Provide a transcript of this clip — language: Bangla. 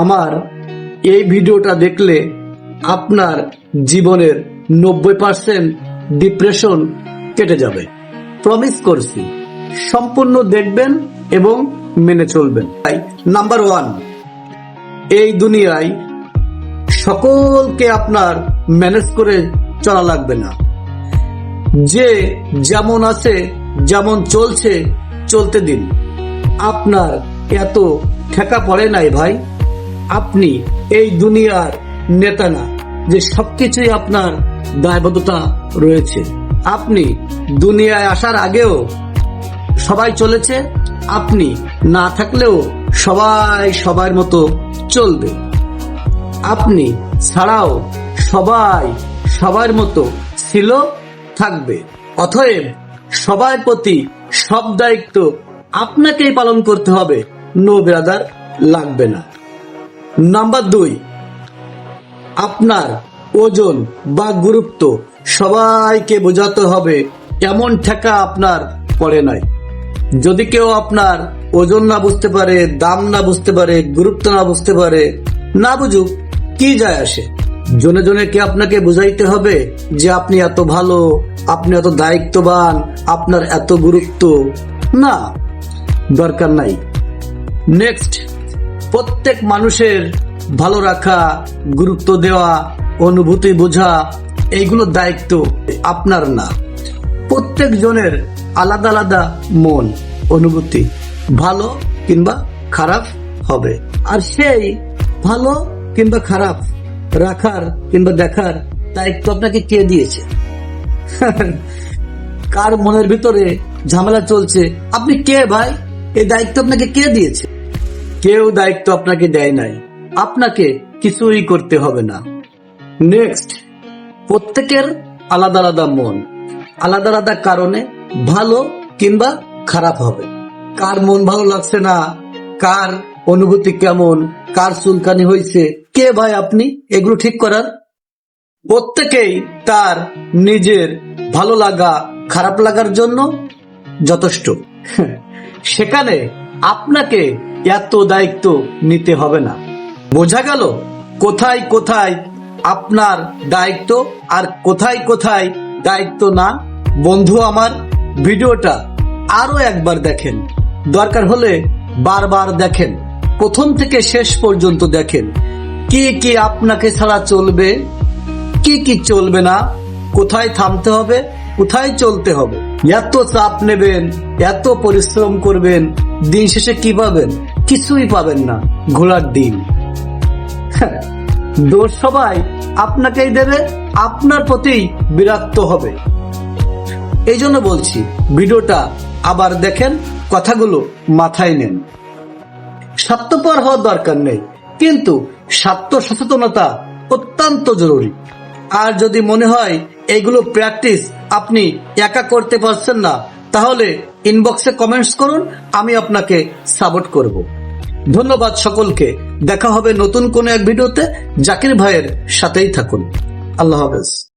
আমার এই ভিডিওটা দেখলে আপনার জীবনের 90% ডিপ্রেশন কেটে যাবে। প্রমিস করছি, সম্পূর্ণ দেখবেন এবং মেনে চলবেন। নাম্বার 1, এই দুনিয়ায় সকলকে আপনার ম্যানেজ করে চলা লাগবে না। যে যেমন আছে, যেমন চলছে চলতে দিন। আপনার এত ঠেকা পড়ে নাই ভাই। আপনি এই দুনিয়ার নেতা না যে সবকিছুই আপনার দায়বদ্ধতা রয়েছে। আপনি দুনিয়ায় আসার আগেও সবাই চলেছে, আপনি না থাকলেও সবাই সবার মতো চলবে। আপনি ছাড়াও সবাই সবার মতো ছিল, থাকবে। অতএব সবার প্রতি সব দায়িত্ব আপনাকেই পালন করতে হবে। নো ব্রাদার, লাগবে না। নাম্বার 2, আপনার ওজন বা গুরুত্ব সবাইকে বোঝাতে হবে এমন ঠেকা আপনার পড়ে নাই। যদি কেউ আপনার ওজন না বুঝতে পারে, দাম না বুঝতে পারে, গুরুত্ব না বুঝতে পারে, না বুঝুক, কি যায় আসে? জনে জনে কি আপনাকে বুঝাইতে হবে যে আপনি এত ভালো, আপনি এত দায়িত্ববান, আপনার এত গুরুত্ব? না, দরকার নাই। নেক্সট, প্রত্যেক মানুষের ভালো রাখা, গুরুত্ব দেওয়া, অনুভূতি বোঝা, এইগুলো দায়িত্ব আপনার না। প্রত্যেক জনের আলাদা আলাদা মন, অনুভূতি, ভালো কিংবা খারাপ হবে। আর সেই ভালো কিংবা খারাপ রাখার কিংবা দেখার দায়িত্ব আপনাকে কে দিয়েছে? কার মনের ভিতরে ঝামেলা চলছে, আপনি কে ভাই? এই দায়িত্ব আপনাকে কে দিয়েছে? কেউ দায়িত্ব আপনাকে দেয় নাই। আপনাকে কিছুই করতে হবে না। নেক্সট, প্রত্যেকের আলাদা আলাদা মন, আলাদা আলাদা কারণে ভালো কিংবা খারাপ হবে। কার মন ভালো লাগছে না, কার অনুভূতি কেমন, কার চুলকানি হয়েছে, কে ভাই আপনি এগুলো ঠিক করার? প্রত্যেকেই তার নিজের ভালো লাগা খারাপ লাগার জন্য যথেষ্ট। সেখানে আপনাকে এত দায়িত্ব নিতে হবে না। বোঝা গেল কোথায় কোথায় আপনার দায়িত্ব আর কোথায় কোথায় দায়িত্ব না? বন্ধু আমার, ভিডিওটা আরো একবার দেখেন, দরকার হলে বারবার দেখেন, প্রথম থেকে শেষ পর্যন্ত দেখেন। কি কি আপনাকে ছাড়া চলবে, কি কি চলবে না, কোথায় থামতে হবে, কোথায় চলতে হবে। এত চাপ নেবেন, এত পরিশ্রম করবেন, দিন শেষে কি পাবেন? কিছুই পাবেন না, ঘোড়ার ডিম। দোষ সবাই আপনাকেই দেবে, আপনার প্রতি বিরক্ত হবে। এই জন্য বলছি, ভিডিওটা আবার দেখেন, কথাগুলো মাথায় নেন। স্বার্থপর হওয়ার দরকার নেই, কিন্তু স্বার্থ সচেতনতা অত্যন্ত জরুরি। আর যদি মনে হয় এইগুলো প্র্যাকটিস আপনি একা করতে পারছেন না, তাহলে ইনবক্সে কমেন্টস করুন, আমি আপনাকে সাপোর্ট করব। ধন্যবাদ সকলকে। দেখা হবে নতুন কোনো এক ভিডিওতে। জাকির ভাইয়ের সাথেই থাকুন। আল্লাহ হাফেজ।